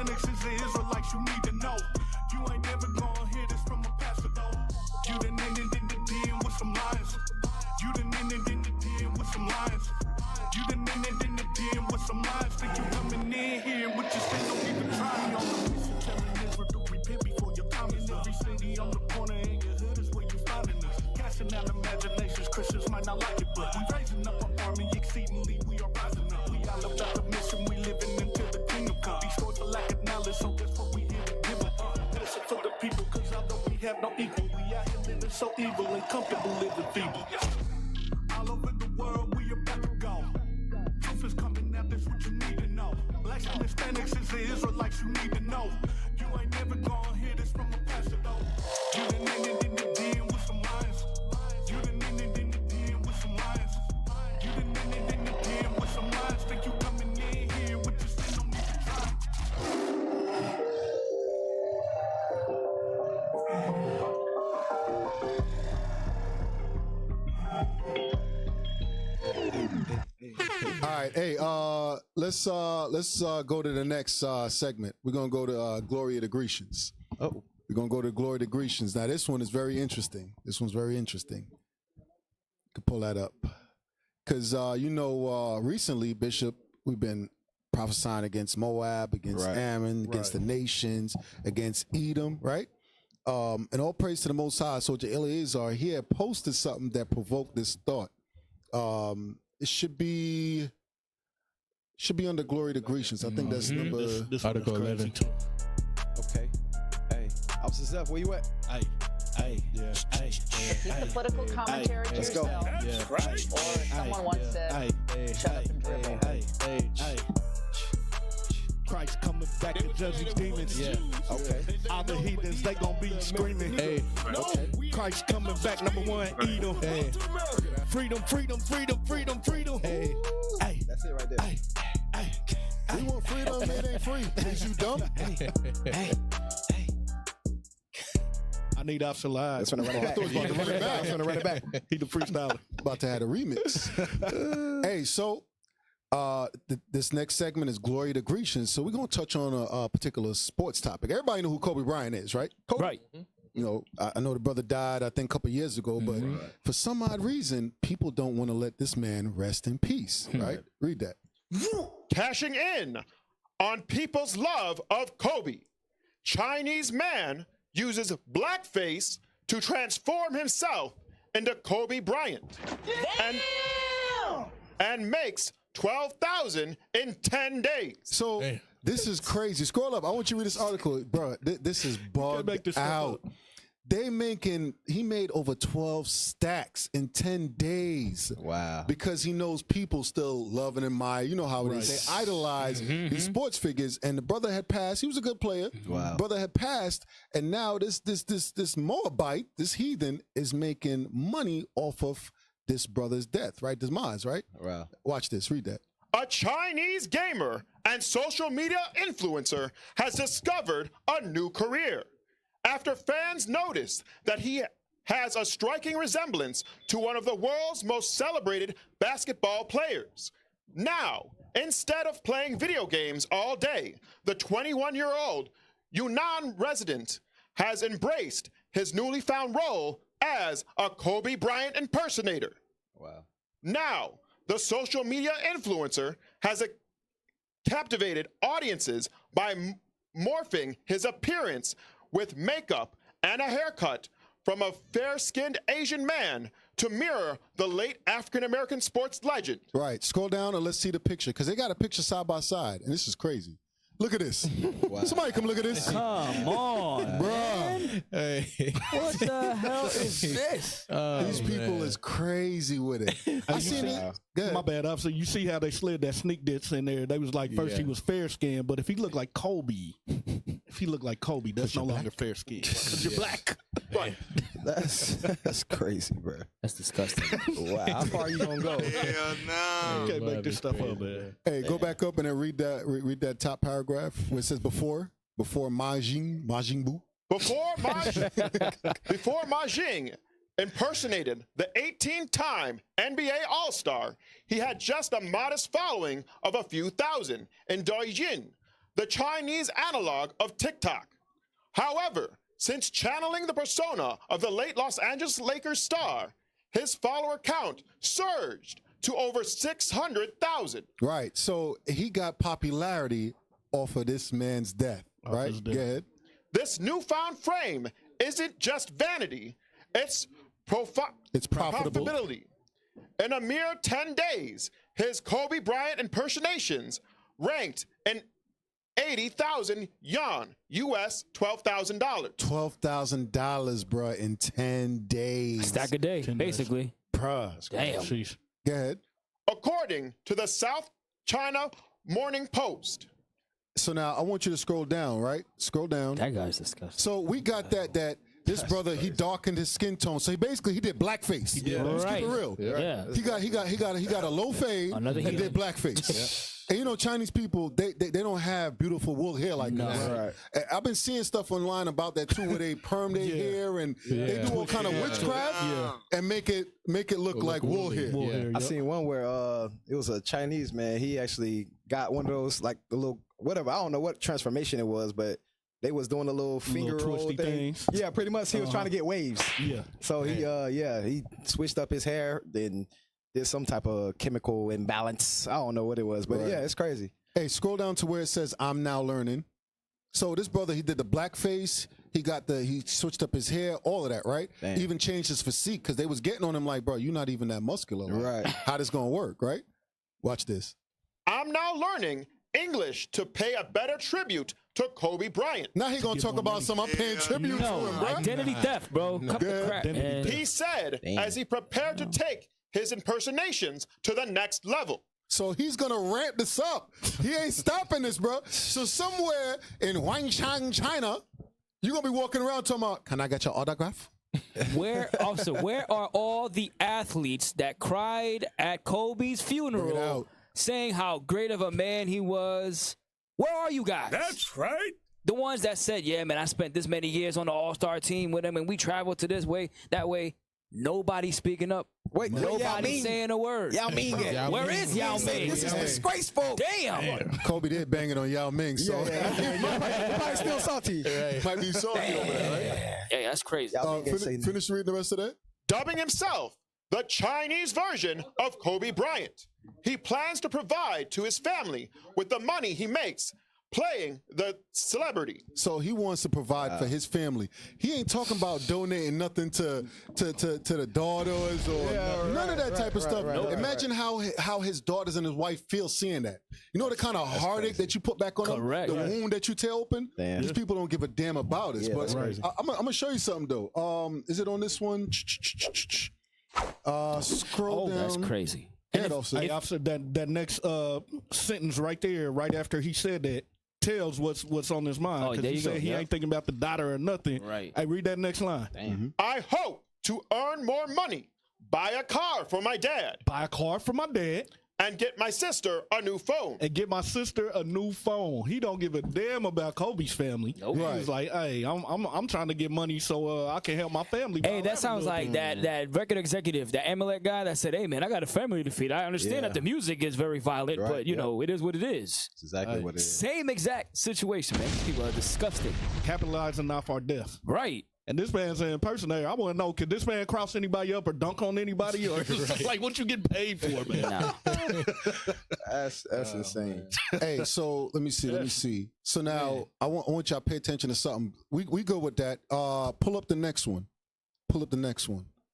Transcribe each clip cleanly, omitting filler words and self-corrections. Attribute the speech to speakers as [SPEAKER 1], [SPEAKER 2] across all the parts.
[SPEAKER 1] Hispanics is the Israelites you need to know. You ain't never gonna hear this from a pastor though. You done ended in the den with some lions. You done ended in the den with some lions. You done ended in the den with some lions. Think you coming in here with your sin, don't even try me on the mission. Telling Israel to repent before your time in every city on the corner in your hood is where you finding us. Casting out imaginations, Christians might not like it, but we raising up an army exceedingly, we are rising up. We all about the mission, we living until the kingdom come. Destroyed for lack of knowledge, so that's what we here to give it up. Listen for the people, cause although we have no equal, we out here living so evil and comfortable living feeble. All over the world, we about to go. Truth is coming out, that's what you need to know. Blacks and Hispanics is the Israelites you need to know. You ain't never gonna hear this from a pastor though. You done ended in the den with some lions. You done ended in the den with some lions. You done ended in the den with some lions. Think you coming in here with your sin, don't need to try.
[SPEAKER 2] All right, hey, let's go to the next segment. We're gonna go to Glory of the Grecians.
[SPEAKER 3] Oh,
[SPEAKER 2] we're gonna go to Glory of the Grecians. Now, this one is very interesting. This one's very interesting. You can pull that up because recently, Bishop, we've been prophesying against Moab, against Ammon, against the nations, against Edom, right? And all praise to the Most High. Soldier Eleazar here posted something that provoked this thought. It should be under Glory to Grecians. I think that's number
[SPEAKER 4] this Article 11.
[SPEAKER 3] Okay. Hey, Officer Zeph, where you at?
[SPEAKER 4] Hey.
[SPEAKER 5] Keep the political commentary to
[SPEAKER 3] Let's go.
[SPEAKER 5] yourself.
[SPEAKER 4] Yeah.
[SPEAKER 5] Or someone wants to shut up and dribble.
[SPEAKER 1] Christ coming back to judge these demons.
[SPEAKER 4] Yeah.
[SPEAKER 3] Okay.
[SPEAKER 1] All the heathens, they gonna be screaming.
[SPEAKER 4] Hey.
[SPEAKER 3] Okay.
[SPEAKER 1] Christ coming back, number one, Edom.
[SPEAKER 4] Hey.
[SPEAKER 1] Freedom, freedom, freedom, freedom, freedom.
[SPEAKER 4] Hey.
[SPEAKER 1] Hey.
[SPEAKER 3] That's it right there.
[SPEAKER 2] we want freedom, it ain't free. Is you dumb?
[SPEAKER 4] Hey.
[SPEAKER 1] I need Officer Live.
[SPEAKER 3] That's when I run it back.
[SPEAKER 2] I thought he was about to run it back.
[SPEAKER 3] That's when I run it back.
[SPEAKER 1] He the freestyler.
[SPEAKER 2] About to have a remix. Hey, so this next segment is Glory to Grecians. So we're gonna touch on a particular sports topic. Everybody know who Kobe Bryant is, right? Kobe.
[SPEAKER 1] Right.
[SPEAKER 2] You know, I know the brother died, I think, a couple of years ago, but for some odd reason, people don't want to let this man rest in peace, right? Read that.
[SPEAKER 6] Cashing in on people's love of Kobe. Chinese man uses blackface to transform himself into Kobe Bryant. And makes $12,000 in 10 days.
[SPEAKER 2] So this is crazy. Scroll up. I want you to read this article, bro. This is bugged out. He made over 12 stacks in 10 days.
[SPEAKER 3] Wow.
[SPEAKER 2] Because he knows people still love and admire. You know how it is. They idolize these sports figures. And the brother had passed. He was a good player.
[SPEAKER 3] Wow.
[SPEAKER 2] Brother had passed. And now this Moabite, this heathen, is making money off of this brother's death, right? This Maz, right?
[SPEAKER 3] Wow.
[SPEAKER 2] Watch this. Read that.
[SPEAKER 6] A Chinese gamer and social media influencer has discovered a new career after fans noticed that he has a striking resemblance to one of the world's most celebrated basketball players. Now, instead of playing video games all day, the 21-year-old Yunnan resident has embraced his newly found role as a Kobe Bryant impersonator.
[SPEAKER 3] Wow.
[SPEAKER 6] Now, the social media influencer has captivated audiences by morphing his appearance with makeup and a haircut from a fair-skinned Asian man to mirror the late African-American sports legend.
[SPEAKER 2] Right. Scroll down and let's see the picture, because they got a picture side by side, and this is crazy. Look at this.
[SPEAKER 3] Wow.
[SPEAKER 2] Somebody come look at this.
[SPEAKER 1] Come on,
[SPEAKER 2] Bruh.
[SPEAKER 4] Hey.
[SPEAKER 1] What the hell is this?
[SPEAKER 2] These people is crazy with it. I seen it. Good.
[SPEAKER 1] My bad, officer. You see how they slid that sneak diss in there? They was like, first he was fair skinned, but if he looked like Kobe, that's no longer fair skinned. Because you're black.
[SPEAKER 6] Right.
[SPEAKER 3] That's crazy, bro.
[SPEAKER 4] That's disgusting.
[SPEAKER 3] Wow. How far are you gonna go?
[SPEAKER 7] Hell no.
[SPEAKER 1] You can't make this stuff up, man.
[SPEAKER 2] Hey, go back up and then read that top paragraph where it says before Majin Buu.
[SPEAKER 6] Before Ma Jing impersonated the 18-time NBA All-Star, he had just a modest following of a few thousand in Douyin, the Chinese analog of TikTok. However, since channeling the persona of the late Los Angeles Lakers star, his follower count surged to over 600,000.
[SPEAKER 2] Right. So he got popularity off of this man's death. Right. Go ahead.
[SPEAKER 6] This newfound fame isn't just vanity, it's
[SPEAKER 2] profitable.
[SPEAKER 6] profitability. In a mere 10 days, his Kobe Bryant impersonations ranked in 80,000 yuan, US $12,000.
[SPEAKER 2] $12,000, bruh, in 10 days.
[SPEAKER 4] Stack a day, basically.
[SPEAKER 2] Bruh.
[SPEAKER 4] Damn.
[SPEAKER 2] Sheesh. Go ahead.
[SPEAKER 6] According to the South China Morning Post.
[SPEAKER 2] So now I want you to scroll down, right? Scroll down.
[SPEAKER 4] That guy's disgusting.
[SPEAKER 2] So we got that this brother, he darkened his skin tone. So he did blackface.
[SPEAKER 4] Yeah,
[SPEAKER 2] Let's
[SPEAKER 4] right.
[SPEAKER 2] keep it real.
[SPEAKER 4] Yeah.
[SPEAKER 2] He got a low fade and did blackface. And you know, Chinese people, they don't have beautiful wool hair like us.
[SPEAKER 3] Right.
[SPEAKER 2] I've been seeing stuff online about that too, where they perm their hair and they do all kind of witchcraft and make it look like wool hair.
[SPEAKER 3] I seen one where it was a Chinese man. He actually got one of those, like the little whatever. I don't know what transformation it was, but they was doing a little finger roll
[SPEAKER 7] twisty
[SPEAKER 3] thing.
[SPEAKER 7] things.
[SPEAKER 3] Yeah, pretty much. He was trying to get waves.
[SPEAKER 7] Yeah.
[SPEAKER 3] So he switched up his hair, then did some type of chemical imbalance. I don't know what it was, but yeah, it's crazy.
[SPEAKER 2] Hey, scroll down to where it says "I'm now learning." So this brother, he did the blackface. He switched up his hair, all of that, right?
[SPEAKER 3] Damn.
[SPEAKER 2] Even changed his physique because they was getting on him like, bro, you're not even that muscular. Like,
[SPEAKER 3] Right.
[SPEAKER 2] How this gonna work, right? Watch this.
[SPEAKER 6] I'm now learning English to pay a better tribute to Kobe Bryant.
[SPEAKER 2] Now he gonna talk about I'm paying tribute to him, bro.
[SPEAKER 4] Identity theft, bro. Cut the crap. man.
[SPEAKER 6] He said as he prepared to take his impersonations to the next level.
[SPEAKER 2] So he's gonna ramp this up. He ain't stopping this, bro. So somewhere in Huangshan, China, you're gonna be walking around talking about, can I get your autograph?
[SPEAKER 4] Where are all the athletes that cried at Kobe's funeral saying how great of a man he was? Where are you guys?
[SPEAKER 1] That's right.
[SPEAKER 4] The ones that said, yeah, man, I spent this many years on the all-star team with him and we traveled to this way, that way. Nobody speaking up.
[SPEAKER 3] Wait,
[SPEAKER 4] nobody saying a word.
[SPEAKER 3] Yao Ming.
[SPEAKER 4] Where is Yao Ming?
[SPEAKER 3] This is disgraceful.
[SPEAKER 4] Damn.
[SPEAKER 2] Kobe did bang it on Yao Ming, so
[SPEAKER 3] Probably still salty.
[SPEAKER 2] might be salty over there, right?
[SPEAKER 4] Yeah, that's crazy.
[SPEAKER 2] Finish reading the rest of that.
[SPEAKER 6] Dubbing himself the Chinese version of Kobe Bryant, he plans to provide to his family with the money he makes playing the celebrity.
[SPEAKER 2] So he wants to provide for his family. He ain't talking about donating nothing to the daughters or none of that type of stuff. Imagine how his daughters and his wife feel seeing that. You know the kind of heartache that you put back on them? The wound that you tear open?
[SPEAKER 3] Damn.
[SPEAKER 2] These people don't give a damn about it. But I'm going to show you something, though. Is it on this one? Scroll down.
[SPEAKER 4] That's crazy.
[SPEAKER 2] Hey,
[SPEAKER 7] Officer, that next sentence right there, right after he said that, tells what's on his mind. Because he said he ain't thinking about the daughter or nothing.
[SPEAKER 4] Right.
[SPEAKER 7] Hey, read that next line.
[SPEAKER 6] I hope to earn more money, buy a car for my dad,
[SPEAKER 7] Buy a car for my dad.
[SPEAKER 6] and get my sister a new phone.
[SPEAKER 7] And get my sister a new phone. He don't give a damn about Kobe's family.
[SPEAKER 4] Nope.
[SPEAKER 7] He was like, "Hey, I'm trying to get money so I can help my family."
[SPEAKER 4] Hey, that sounds like that record executive, that Amalek guy that said, "Hey, man, I got a family to feed. I understand that the music is very violent, but you know, it is what it is."
[SPEAKER 3] That's exactly what it is.
[SPEAKER 4] Same exact situation, man. These people are disgusting.
[SPEAKER 7] capitalizing off our death.
[SPEAKER 4] Right.
[SPEAKER 7] And this man's an impersonator. I want to know, could this man cross anybody up or dunk on anybody? Or like, what you get paid for, man?
[SPEAKER 4] Nah.
[SPEAKER 3] That's insane.
[SPEAKER 2] Hey, so let me see. So now I want y'all to pay attention to something. We go with that. Pull up the next one.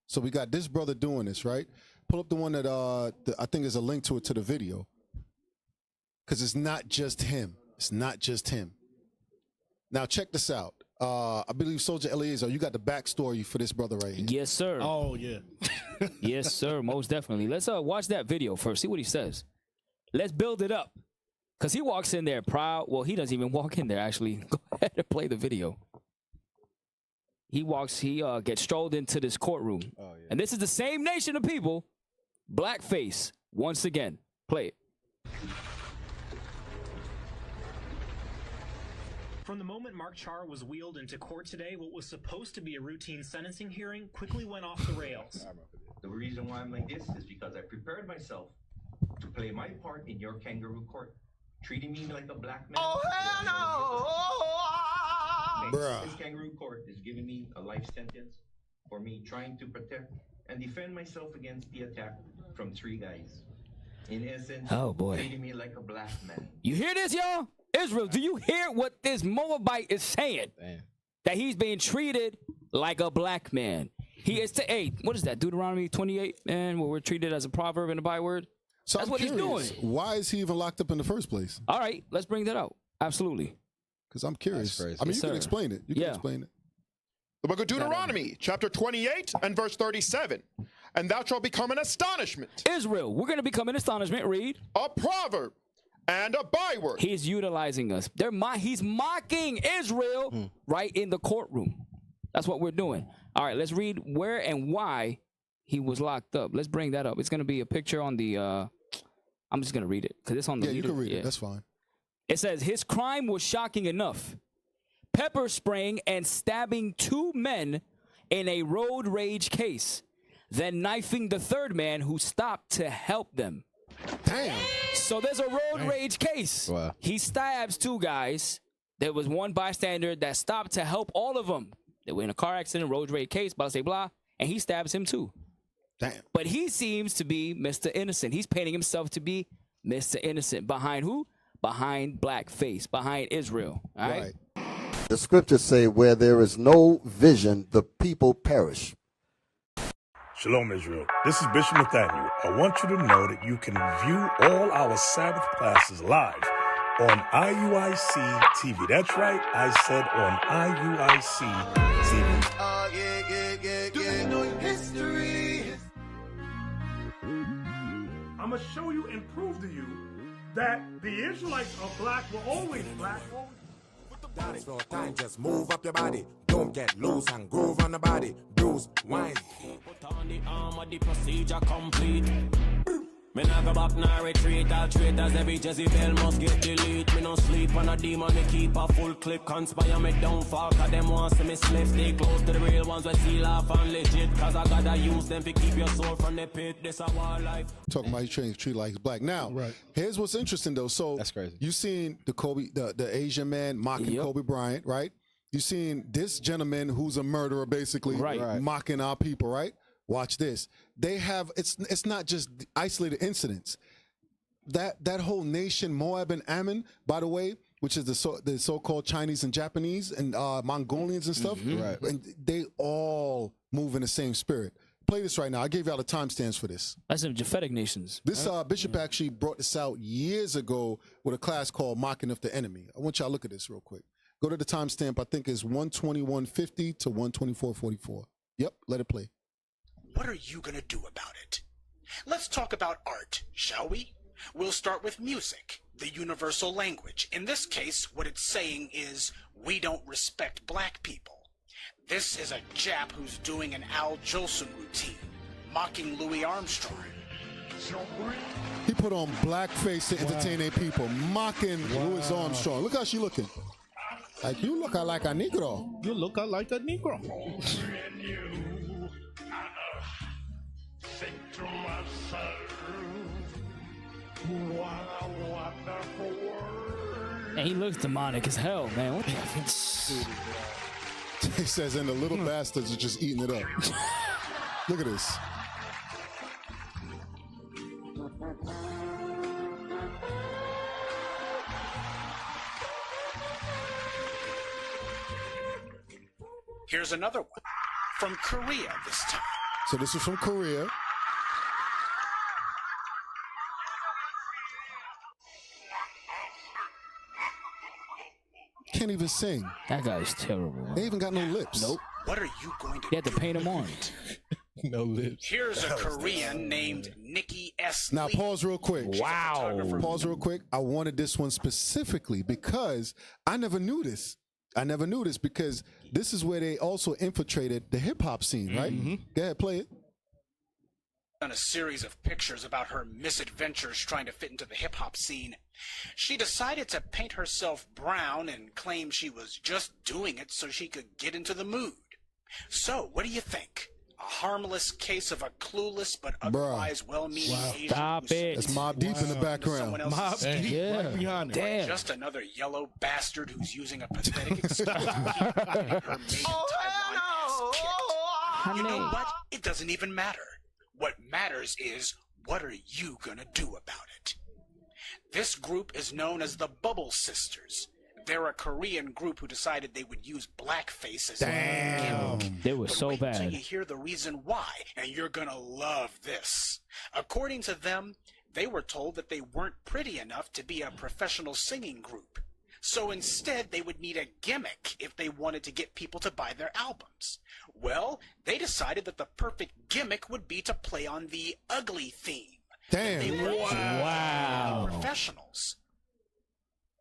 [SPEAKER 2] So we got this brother doing this, right? Pull up the one that I think there's a link to it to the video. Because it's not just him. Now check this out. I believe Soldier Eliezer, you got the backstory for this brother right here.
[SPEAKER 4] Yes, sir.
[SPEAKER 7] Oh, yeah.
[SPEAKER 4] Yes, sir. Most definitely. Let's watch that video first. See what he says. Let's build it up. Because he walks in there proud. Well, he doesn't even walk in there, actually. Go ahead and play the video. He gets strolled into this courtroom.
[SPEAKER 3] Oh, yeah.
[SPEAKER 4] And this is the same nation of people. Blackface. Once again. Play it.
[SPEAKER 8] From the moment Mark Char was wheeled into court today, what was supposed to be a routine sentencing hearing quickly went off the rails.
[SPEAKER 9] The reason why I'm like this is because I prepared myself to play my part in your kangaroo court. treating me like a black man.
[SPEAKER 1] Oh, hell no!
[SPEAKER 2] Bruh.
[SPEAKER 9] This kangaroo court is giving me a life sentence for me trying to protect and defend myself against the attack from 3 guys. In essence,
[SPEAKER 4] Oh, boy.
[SPEAKER 9] treating me like a black man.
[SPEAKER 4] You hear this, y'all? Israel, do you hear what this Moabite is saying?
[SPEAKER 3] Damn.
[SPEAKER 4] That he's being treated like a black man. He is hey, what is that? Deuteronomy 28, man, where we're treated as a proverb and a byword?
[SPEAKER 2] So
[SPEAKER 4] That's
[SPEAKER 2] I'm
[SPEAKER 4] what
[SPEAKER 2] curious,
[SPEAKER 4] he's doing.
[SPEAKER 2] why is he even locked up in the first place?
[SPEAKER 4] All right, let's bring that out. Absolutely.
[SPEAKER 2] Because I'm curious.
[SPEAKER 3] That's crazy.
[SPEAKER 2] I mean,
[SPEAKER 4] Yes,
[SPEAKER 2] you can
[SPEAKER 4] sir.
[SPEAKER 2] explain it. You can
[SPEAKER 4] Yeah.
[SPEAKER 2] explain it.
[SPEAKER 6] The book of Deuteronomy, chapter 28 and verse 37. And thou shalt become an astonishment,
[SPEAKER 4] Israel, we're going to become an astonishment. Read.
[SPEAKER 6] a proverb, and a byword.
[SPEAKER 4] He's utilizing us. He's mocking Israel right in the courtroom. That's what we're doing. All right, let's read where and why he was locked up. Let's bring that up. It's going to be a picture on the I'm just going to read it because it's on the
[SPEAKER 2] Yeah, you
[SPEAKER 4] leader.
[SPEAKER 2] can read it. That's fine.
[SPEAKER 4] It says, his crime was shocking enough. Pepper spraying and stabbing 2 men in a road rage case, then knifing the 3rd man who stopped to help them.
[SPEAKER 2] Damn.
[SPEAKER 4] So there's a road rage case.
[SPEAKER 3] Wow.
[SPEAKER 4] He stabs 2 guys. There was 1 bystander that stopped to help all of them. They were in a car accident, road rage case, blah, blah, blah, and he stabs him too.
[SPEAKER 2] Damn.
[SPEAKER 4] But he seems to be Mr. Innocent. He's painting himself to be Mr. Innocent. Behind who? Behind blackface, behind Israel. All right?
[SPEAKER 10] The scriptures say, where there is no vision, the people perish.
[SPEAKER 11] Shalom, Israel. This is Bishop Nathaniel. I want you to know that you can view all our Sabbath classes live on IUIC TV. That's right, I said on IUIC TV.
[SPEAKER 1] Do you know your history?
[SPEAKER 11] I'm going to show you and prove to you that the Israelites are black, were always black.
[SPEAKER 12] Dance floor time, just move up your body. Don't get loose and groove on the body. Bruise, wine.
[SPEAKER 13] Put on the armor, the procedure complete. Me nah go back, nah retreat. All traitors, every Jezebel must get delete. Me no sleep on a demon, me keep a full clip. Conspire me downfall, cause them want to see me slip. Stay close to the real ones, we seal off and legit. Cause I gotta use them to keep your soul from the pit. This a war life.
[SPEAKER 2] Talking about he trying to treat like he's black. Now, here's what's interesting though. So
[SPEAKER 3] that's crazy.
[SPEAKER 2] You seen the Asian man mocking Kobe Bryant, right? You seen this gentleman who's a murderer, basically, mocking our people, right? Watch this. They have it's not just isolated incidents. That whole nation, Moab and Ammon, by the way, which is the so-called Chinese and Japanese and Mongolians and stuff, and they all move in the same spirit. Play this right now. I gave y'all the timestamps for this.
[SPEAKER 4] That's in Japhetic nations.
[SPEAKER 2] This Bishop actually brought this out years ago with a class called Mocking of the Enemy. I want y'all to look at this real quick. Go to the timestamp. I think it's 121:50 to 124:44. Yep, let it play.
[SPEAKER 14] What are you going to do about it? Let's talk about art, shall we? We'll start with music, the universal language. In this case, what it's saying is, we don't respect black people. This is a Jap who's doing an Al Jolson routine, mocking Louis Armstrong.
[SPEAKER 2] He put on blackface to entertain their people, mocking Louis Armstrong. Look how she looking. Like, you look like a Negro.
[SPEAKER 7] You look like a Negro.
[SPEAKER 1] Think to myself, what a wonderful world.
[SPEAKER 4] And he looks demonic as hell, man. What the fuck?
[SPEAKER 2] He says, and the little bastards are just eating it up. Look at this.
[SPEAKER 14] Here's another one, from Korea this time.
[SPEAKER 2] So this is from Korea. Can't even sing.
[SPEAKER 4] That guy's terrible.
[SPEAKER 2] They even got no lips.
[SPEAKER 4] Nope.
[SPEAKER 14] What are you going to
[SPEAKER 4] You had to paint him on.
[SPEAKER 7] No lips.
[SPEAKER 14] Here's a Korean named Nikki S.
[SPEAKER 2] Now
[SPEAKER 14] Lee.
[SPEAKER 2] pause real quick.
[SPEAKER 4] Wow.
[SPEAKER 2] Pause real quick. I wanted this one specifically because I never knew this. Because this is where they also infiltrated the hip hop scene, right? Go ahead, play it.
[SPEAKER 14] On a series of pictures about her misadventures trying to fit into the hip-hop scene. She decided to paint herself brown and claim she was just doing it so she could get into the mood. So, what do you think? A harmless case of a clueless but otherwise well-meaning Asian.
[SPEAKER 4] Stop it.
[SPEAKER 2] That's Mob Deep in the background.
[SPEAKER 7] Mob Deep right behind it.
[SPEAKER 4] Damn.
[SPEAKER 14] Just another yellow bastard who's using a pathetic excuse to keep her made in Taiwan ass kicked. You know what? It doesn't even matter. What matters is, what are you gonna do about it? This group is known as the Bubble Sisters. They're a Korean group who decided they would use blackface as a gimmick.
[SPEAKER 4] They were so
[SPEAKER 14] wait
[SPEAKER 4] bad.
[SPEAKER 14] until you hear the reason why, and you're gonna love this. According to them, they were told that they weren't pretty enough to be a professional singing group. So instead, they would need a gimmick if they wanted to get people to buy their albums. Well, they decided that the perfect gimmick would be to play on the ugly theme.
[SPEAKER 2] Damn.
[SPEAKER 14] They were
[SPEAKER 4] Wow.
[SPEAKER 14] professionals.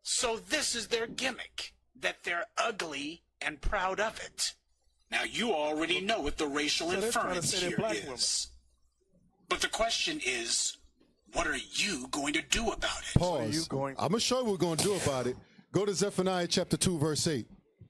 [SPEAKER 14] So this is their gimmick, that they're ugly and proud of it. Now you already know what the racial inference here is. But the question is, what are you going to do about it?
[SPEAKER 2] Pause. I'm going to show you what we're going to do about it. Go to Zephaniah chapter 2, verse 8.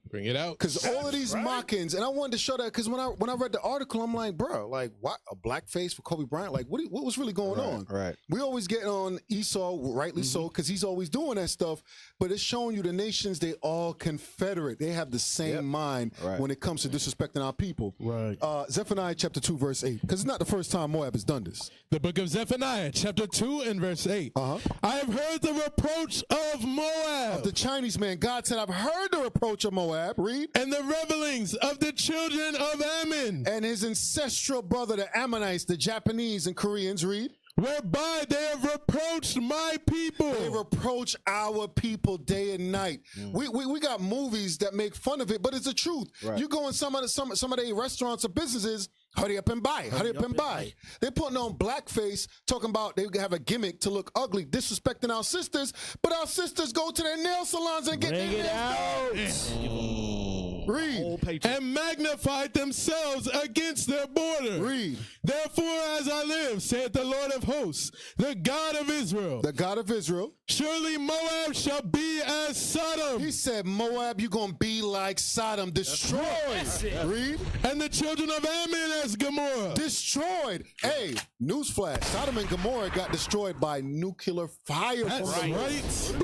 [SPEAKER 15] Bring it out.
[SPEAKER 2] Because all of these mockings, and I wanted to show that because when I read the article, I'm like, bro, like, what? A blackface for Kobe Bryant? Like, what was really going on?
[SPEAKER 3] Right.
[SPEAKER 2] We always get on Esau, rightly so, because he's always doing that stuff. But it's showing you the nations, they all confederate. They have the same mind when it comes to disrespecting our people.
[SPEAKER 7] Right.
[SPEAKER 2] Zephaniah chapter 2, verse 8. Because it's not the first time Moab has done this.
[SPEAKER 15] The book of Zephaniah, chapter 2 and verse 8. I have heard the reproach of Moab.
[SPEAKER 2] Of the Chinese man. God said, I've heard the reproach of Moab. Read.
[SPEAKER 15] And the revelings of the children of Ammon.
[SPEAKER 2] And his ancestral brother, the Ammonites, the Japanese and Koreans. Read.
[SPEAKER 15] Whereby they have reproached my people.
[SPEAKER 2] They reproach our people day and night. We got movies that make fun of it, but it's the truth. You go in some of the restaurants or businesses, hurry up and buy, hurry up and buy. They're putting on blackface, talking about they have a gimmick to look ugly, disrespecting our sisters, but our sisters go to their nail salons and get their nails done. Read.
[SPEAKER 15] And magnified themselves against their border.
[SPEAKER 2] Read.
[SPEAKER 15] Therefore, as I live, saith the Lord of hosts, the God of Israel.
[SPEAKER 2] The God of Israel.
[SPEAKER 15] Surely Moab shall be as Sodom.
[SPEAKER 2] He said, Moab, you're going to be like Sodom, destroyed. Read.
[SPEAKER 15] And the children of Ammon as Gomorrah.
[SPEAKER 2] Destroyed. Hey, newsflash. Sodom and Gomorrah got destroyed by nuclear fire.
[SPEAKER 15] That's right.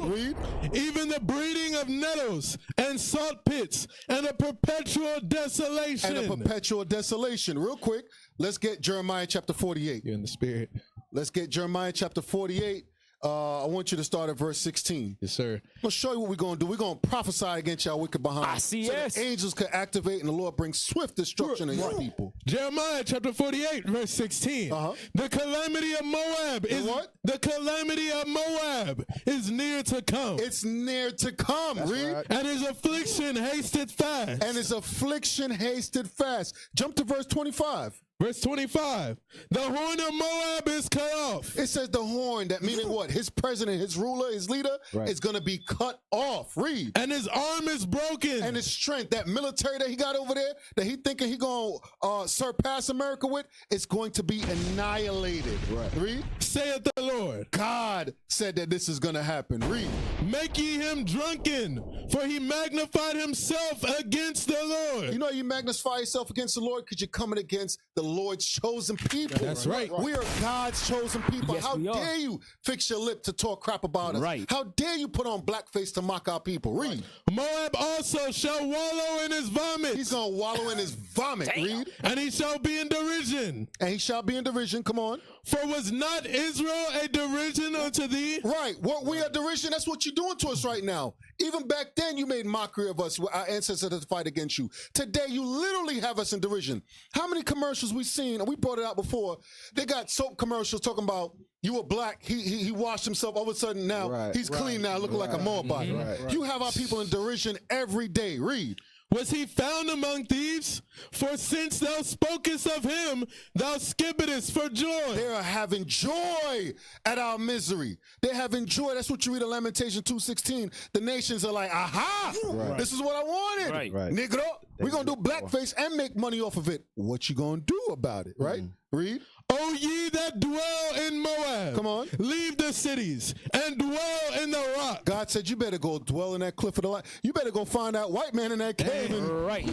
[SPEAKER 2] Read.
[SPEAKER 15] Even the breeding of nettles and salt pits and a perpetual desolation.
[SPEAKER 2] And a perpetual desolation. Real quick, let's get Jeremiah chapter 48.
[SPEAKER 15] You're in the spirit.
[SPEAKER 2] Let's get Jeremiah chapter 48. I want you to start at verse 16.
[SPEAKER 15] Yes, sir.
[SPEAKER 2] I'm going to show you what we're going to do. We're going to prophesy against y'all wicked behind. So the angels could activate and the Lord brings swift destruction on your people.
[SPEAKER 15] Jeremiah chapter 48, verse 16. The calamity of Moab is what? The calamity of Moab is near to come.
[SPEAKER 2] It's near to come. Read.
[SPEAKER 15] Right. And his affliction hasted fast.
[SPEAKER 2] And his affliction hasted fast. Jump to verse 25.
[SPEAKER 15] Verse 25, the horn of Moab is cut off.
[SPEAKER 2] It says the horn, that meaning what? His president, his ruler, his leader is going to be cut off. Read.
[SPEAKER 15] And his arm is broken.
[SPEAKER 2] And his strength, that military that he got over there, that he thinking he going to surpass America with, it's going to be annihilated. Read.
[SPEAKER 15] Saith the Lord.
[SPEAKER 2] God said that this is going to happen. Read.
[SPEAKER 15] Make ye him drunken, for he magnified himself against the Lord.
[SPEAKER 2] You know you magnify yourself against the Lord because you're coming against the Lord's chosen people.
[SPEAKER 15] That's right.
[SPEAKER 2] We are God's chosen people.
[SPEAKER 4] Yes,
[SPEAKER 2] How
[SPEAKER 4] we are.
[SPEAKER 2] dare you fix your lip to talk crap about us?
[SPEAKER 4] Right.
[SPEAKER 2] How dare you put on blackface to mock our people? Read.
[SPEAKER 15] Moab also shall wallow in his vomit.
[SPEAKER 2] He's going to wallow in his vomit. Read.
[SPEAKER 15] And he shall be in derision.
[SPEAKER 2] And he shall be in derision. Come on.
[SPEAKER 15] For was not Israel a derision unto thee?
[SPEAKER 2] Right. What we are derision, that's what you're doing to us right now. Even back then, you made mockery of us, our ancestors that fight against you. Today, you literally have us in derision. How many commercials we seen, and we brought it out before, they got soap commercials talking about you were black, he washed himself, all of a sudden now, he's clean now, looking like a Moabite. You have our people in derision every day. Read.
[SPEAKER 15] Was he found among thieves? For since thou spokest of him, thou skippedest for joy.
[SPEAKER 2] They are having joy at our misery. They're having joy. That's what you read in Lamentation 2:16. The nations are like, aha, this is what I wanted. Negro, we're going to do blackface and make money off of it. What you going to do about it, right? Read.
[SPEAKER 15] O ye that dwell in Moab.
[SPEAKER 2] Come on.
[SPEAKER 15] Leave the cities and dwell in the rock.
[SPEAKER 2] God said you better go dwell in that cliff of the light. You better go find that white man in that cave.
[SPEAKER 4] Right.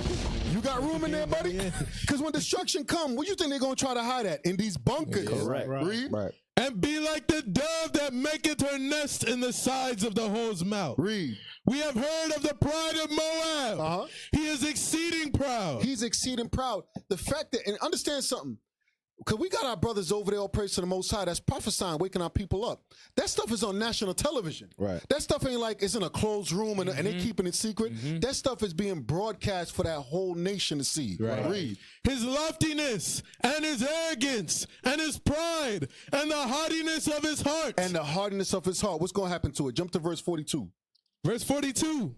[SPEAKER 2] You got room in there, buddy? Because when destruction come, what you think they're going to try to hide at? In these bunkers.
[SPEAKER 3] Correct.
[SPEAKER 2] Read.
[SPEAKER 3] Right.
[SPEAKER 15] And be like the dove that maketh her nest in the sides of the hole's mouth.
[SPEAKER 2] Read.
[SPEAKER 15] We have heard of the pride of Moab. He is exceeding proud.
[SPEAKER 2] He's exceeding proud. The fact that, and understand something, because we got our brothers over there, all praise to the Most High, that's prophesying, waking our people up. That stuff is on national television.
[SPEAKER 3] Right.
[SPEAKER 2] That stuff ain't like it's in a closed room and they keeping it secret. That stuff is being broadcast for that whole nation to see.
[SPEAKER 3] Right.
[SPEAKER 2] Read.
[SPEAKER 15] His loftiness and his arrogance and his pride and the haughtiness of his heart.
[SPEAKER 2] And the hardness of his heart. What's going to happen to it? Jump to verse 42.
[SPEAKER 15] Verse 42.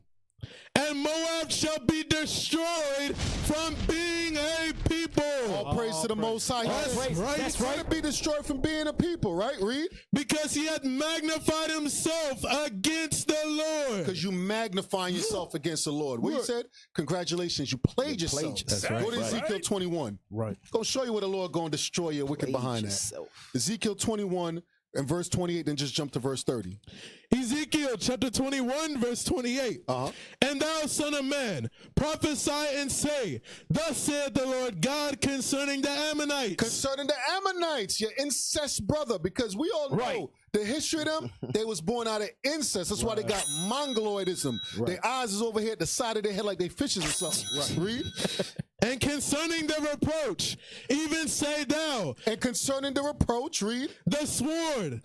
[SPEAKER 15] And Moab shall be destroyed from being a people.
[SPEAKER 2] All praise to the Most High.
[SPEAKER 15] That's right.
[SPEAKER 2] That's right. To be destroyed from being a people, right? Read.
[SPEAKER 15] Because he hath magnified himself against the Lord.
[SPEAKER 2] Because you magnifying yourself against the Lord. What you said? Congratulations, you played yourself.
[SPEAKER 3] That's right.
[SPEAKER 2] Go to Ezekiel 21.
[SPEAKER 7] Right.
[SPEAKER 2] Gonna show you where the Lord gonna destroy your wicked behind that. Ezekiel 21 and verse 28, then just jump to verse 30.
[SPEAKER 15] Ezekiel chapter 21, verse 28. And thou, son of man, prophesy and say, thus saith the Lord God concerning the Ammonites.
[SPEAKER 2] Concerning the Ammonites, your incest brother, because we all know the history of them, they was born out of incest. That's why they got mongoloidism. Their eyes is over here at the side of their head like they fishes or something. Read.
[SPEAKER 15] And concerning the reproach, even say thou.
[SPEAKER 2] And concerning the reproach, read.
[SPEAKER 15] The sword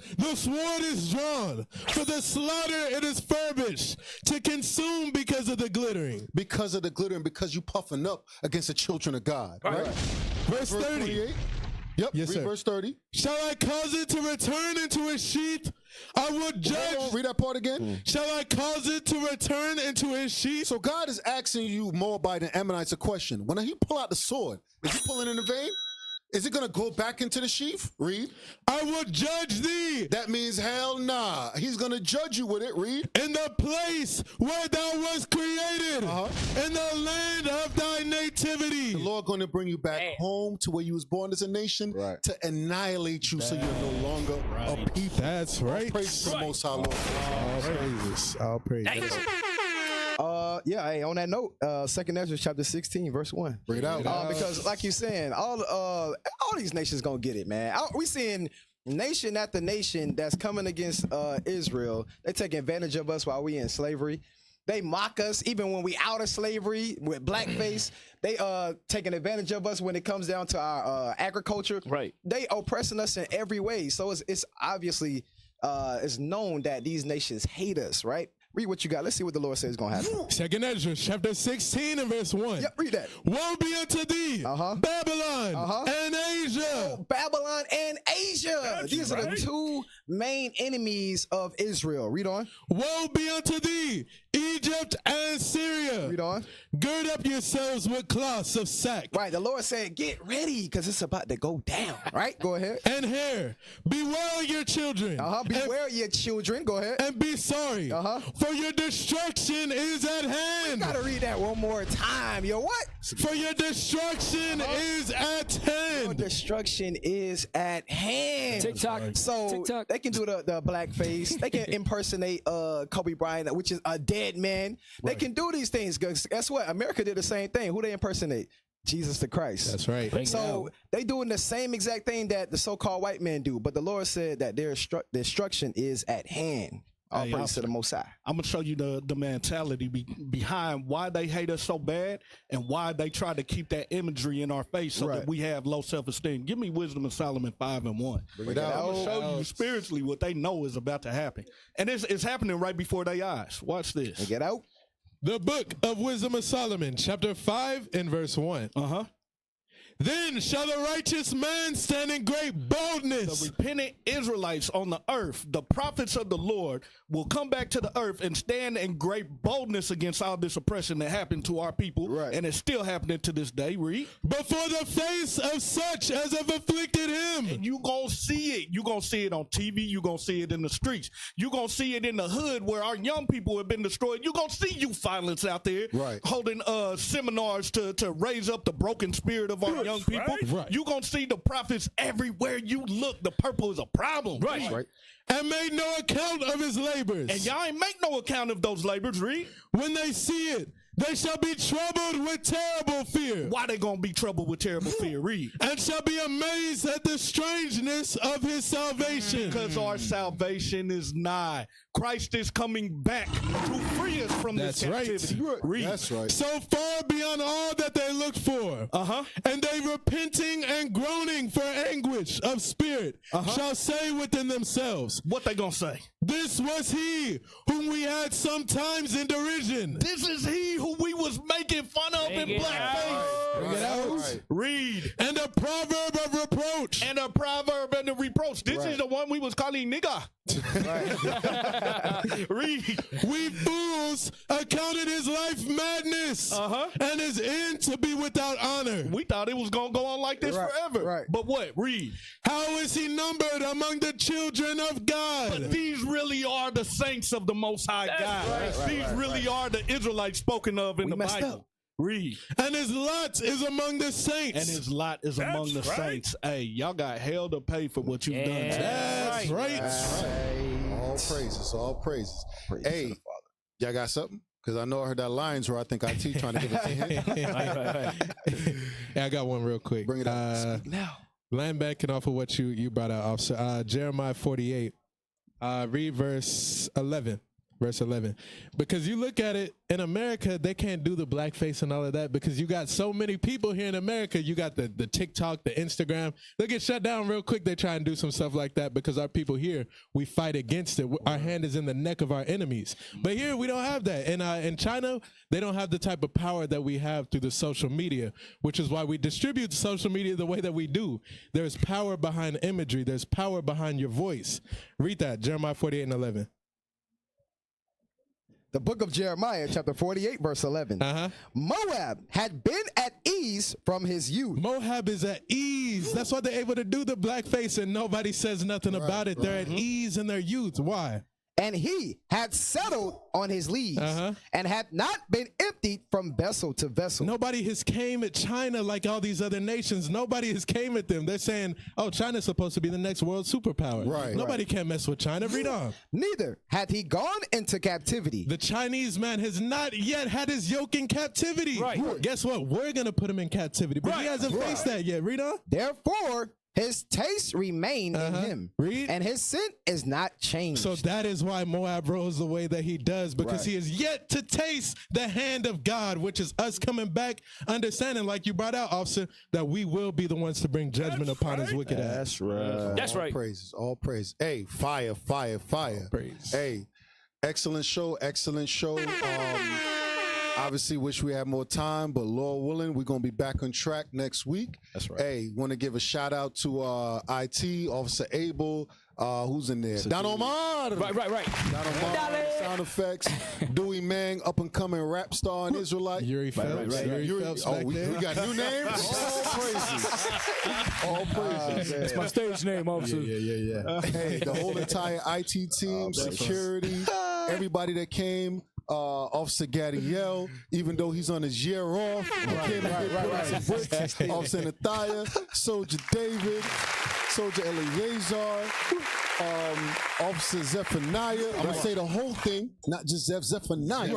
[SPEAKER 15] is drawn. For the slaughter it is furbished, to consume because of the glittering.
[SPEAKER 2] Because of the glittering, because you puffing up against the children of God. Right?
[SPEAKER 15] Verse 30.
[SPEAKER 2] 28. Yep,
[SPEAKER 15] yes,
[SPEAKER 2] read
[SPEAKER 15] sir.
[SPEAKER 2] verse 30.
[SPEAKER 15] Shall I cause it to return into its sheath? I will judge.
[SPEAKER 2] Read that part again.
[SPEAKER 15] Shall I cause it to return into its sheath?
[SPEAKER 2] So God is asking you, Moabite and Ammonites, a question. When he pull out the sword, is he pulling in the vein? Is it going to go back into the sheath? Read.
[SPEAKER 15] I will judge thee.
[SPEAKER 2] That means hell nah. He's going to judge you with it. Read.
[SPEAKER 15] In the place where thou wast created. In the land of thy nativity.
[SPEAKER 2] The Lord going to bring you back home to where you was born as a nation to annihilate you so you're no longer a people.
[SPEAKER 15] That's right.
[SPEAKER 2] All praise to the Most High Lord.
[SPEAKER 15] All praises. All praises.
[SPEAKER 3] Yeah, hey, on that note, 2nd Ezra chapter 16, verse 1.
[SPEAKER 2] Bring it out.
[SPEAKER 3] Because like you're saying, all these nations gonna get it, man. We seeing nation after nation that's coming against Israel. They take advantage of us while we in slavery. They mock us even when we out of slavery with blackface. They taking advantage of us when it comes down to our agriculture.
[SPEAKER 4] Right.
[SPEAKER 3] They oppressing us in every way. So it's obviously it's known that these nations hate us, right? Read what you got. Let's see what the Lord says is going to happen.
[SPEAKER 15] 2nd Ezra chapter 16 and verse 1.
[SPEAKER 3] Yep, read that.
[SPEAKER 15] Woe be unto thee, Babylon and Asia.
[SPEAKER 3] Oh, Babylon and Asia. These are the two main enemies of Israel. Read on.
[SPEAKER 15] Woe be unto thee, Egypt and Syria.
[SPEAKER 3] Read on.
[SPEAKER 15] Gird up yourselves with cloths of sack.
[SPEAKER 3] Right. The Lord said, get ready because it's about to go down. Right. Go ahead.
[SPEAKER 15] And hair. Beware your children.
[SPEAKER 3] Beware your children. Go ahead.
[SPEAKER 15] And be sorry. For your destruction is at hand.
[SPEAKER 3] You gotta read that one more time. Yo, what?
[SPEAKER 15] For your destruction is at hand.
[SPEAKER 3] Your destruction is at hand.
[SPEAKER 4] TikTok.
[SPEAKER 3] So they can do the blackface. They can impersonate Kobe Bryant, which is a dead man. They can do these things. Guess what? America did the same thing. Who they impersonate? Jesus the Christ.
[SPEAKER 15] That's right.
[SPEAKER 3] So they doing the same exact thing that the so-called white men do. But the Lord said that their destruction is at hand. All praise to the Most High.
[SPEAKER 7] I'm gonna show you the mentality behind why they hate us so bad and why they try to keep that imagery in our face so that we have low self-esteem. Give me Wisdom of Solomon 5 and 1. I'm gonna show you spiritually what they know is about to happen, and it's happening right before their eyes. Watch this.
[SPEAKER 3] Get out.
[SPEAKER 15] The book of Wisdom of Solomon, chapter 5 and verse 1. Then shall the righteous man stand in great boldness.
[SPEAKER 7] The repentant Israelites on the earth, the prophets of the Lord, will come back to the earth and stand in great boldness against all this oppression that happened to our people. Right. And it's still happening to this day. Read.
[SPEAKER 15] Before the face of such as have afflicted him.
[SPEAKER 7] And you gonna see it. You gonna see it on TV. You gonna see it in the streets. You gonna see it in the hood where our young people have been destroyed. You gonna see youth violence out there. Right. Holding seminars to raise up the broken spirit of our young people.
[SPEAKER 15] Right.
[SPEAKER 7] You gonna see the prophets everywhere you look. The purple is a problem.
[SPEAKER 15] Right. And made no account of his labors.
[SPEAKER 7] And y'all ain't make no account of those labors, read.
[SPEAKER 15] When they see it, they shall be troubled with terrible fear.
[SPEAKER 7] Why they gonna be troubled with terrible fear? Read.
[SPEAKER 15] And shall be amazed at the strangeness of his salvation.
[SPEAKER 7] Because our salvation is nigh. Christ is coming back to free us from this captivity. Read.
[SPEAKER 2] That's right.
[SPEAKER 15] So far beyond all that they looked for. And they repenting and groaning for anguish of spirit shall say within themselves.
[SPEAKER 7] What they gonna say?
[SPEAKER 15] This was he whom we had sometimes in derision.
[SPEAKER 7] This is he who we was making fun of in blackface.
[SPEAKER 15] Bring it out.
[SPEAKER 7] Read.
[SPEAKER 15] And a proverb of reproach.
[SPEAKER 7] And a proverb and a reproach. This is the one we was calling nigga. Read.
[SPEAKER 15] We fools accounted his life madness and his end to be without honor.
[SPEAKER 7] We thought it was gonna go on like this forever. But what? Read.
[SPEAKER 15] How is he numbered among the children of God?
[SPEAKER 7] But these really are the saints of the Most High God. These really are the Israelites spoken of in the Bible. Read.
[SPEAKER 15] And his lot is among the saints.
[SPEAKER 7] And his lot is among the saints. Hey, y'all got hell to pay for what you've done.
[SPEAKER 15] That's right.
[SPEAKER 2] All praises, all praises. Hey, y'all got something? Because I know I heard that Lions roar. I think IT trying to give it to him.
[SPEAKER 15] Yeah, I got one real quick.
[SPEAKER 2] Bring it up.
[SPEAKER 3] Now.
[SPEAKER 15] Land backing off of what you brought out, officer. Jeremiah 48. Read verse 11. Verse 11. Because you look at it, in America, they can't do the blackface and all of that because you got so many people here in America. You got the TikTok, the Instagram. They get shut down real quick. They try and do some stuff like that because our people here, we fight against it. Our hand is in the neck of our enemies. But here, we don't have that. In China, they don't have the type of power that we have through the social media, which is why we distribute social media the way that we do. There's power behind imagery. There's power behind your voice. Read that, Jeremiah 48 and 11.
[SPEAKER 3] The book of Jeremiah, chapter 48, verse 11. Moab had been at ease from his youth.
[SPEAKER 15] Moab is at ease. That's why they're able to do the blackface and nobody says nothing about it. They're at ease in their youth. Why?
[SPEAKER 3] And he had settled on his leaves and had not been emptied from vessel to vessel.
[SPEAKER 15] Nobody has came at China like all these other nations. Nobody has came at them. They're saying, oh, China's supposed to be the next world superpower. Nobody can mess with China. Read on.
[SPEAKER 3] Neither had he gone into captivity.
[SPEAKER 15] The Chinese man has not yet had his yoke in captivity. Guess what? We're going to put him in captivity. But he hasn't faced that yet. Read on.
[SPEAKER 3] Therefore, his taste remained in him.
[SPEAKER 15] Read.
[SPEAKER 3] And his sin is not changed.
[SPEAKER 15] So that is why Moab rose the way that he does, because he is yet to taste the hand of God, which is us coming back, understanding, like you brought out, officer, that we will be the ones to bring judgment upon his wicked ass.
[SPEAKER 3] That's right.
[SPEAKER 4] That's right.
[SPEAKER 2] All praises, all praise. Hey, fire, fire, fire.
[SPEAKER 15] Praise.
[SPEAKER 2] Hey, excellent show, excellent show. Obviously, wish we had more time, but Lord willing, we're going to be back on track next week.
[SPEAKER 3] That's right.
[SPEAKER 2] Hey, want to give a shout out to IT, Officer Abel, who's in there? Don Omar.
[SPEAKER 4] Right.
[SPEAKER 2] Don Omar, sound effects. Dewey Mang, up and coming rap star and Israelite.
[SPEAKER 15] Yuri Phelps. Yuri Phelps back
[SPEAKER 2] we
[SPEAKER 15] there.
[SPEAKER 2] got new names? All praises. All praises.
[SPEAKER 4] That's my stage name, officer.
[SPEAKER 2] Yeah. Hey, the whole entire IT team, security, everybody that came. Officer Gadiel, even though he's on his year off, Officer Nathia, Soldier David, Soldier Eleazar, Officer Zephaniah. I'm gonna say the whole thing, not just Zephaniah.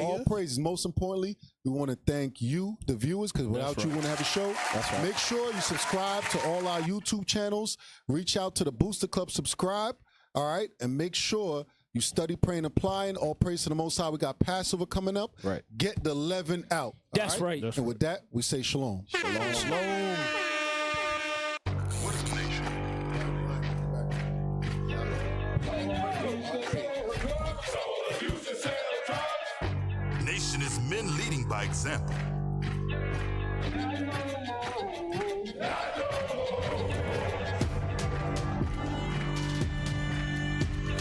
[SPEAKER 2] All praises. Most importantly, we want to thank you, the viewers, because without you, we wouldn't have a show. Make sure you subscribe to all our YouTube channels. Reach out to the Booster Club, subscribe. All right, and make sure you study, pray, and applying. All praise to the Most High. We got Passover coming up. Get the leaven out.
[SPEAKER 4] That's right.
[SPEAKER 2] And with that, we say shalom. Shalom.
[SPEAKER 1] What is nation?
[SPEAKER 11] Nation is men leading by example.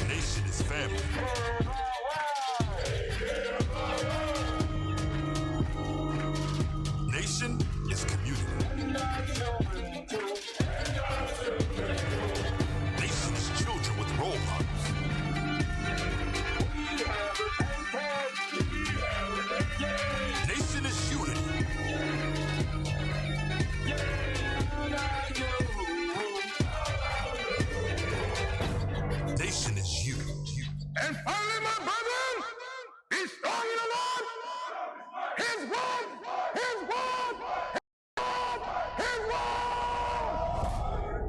[SPEAKER 11] Nation is family. Nation is community. Nation is children with role models. Nation is unity.
[SPEAKER 1] foundation is you. And finally, my brethren, be strong in the Lord. His word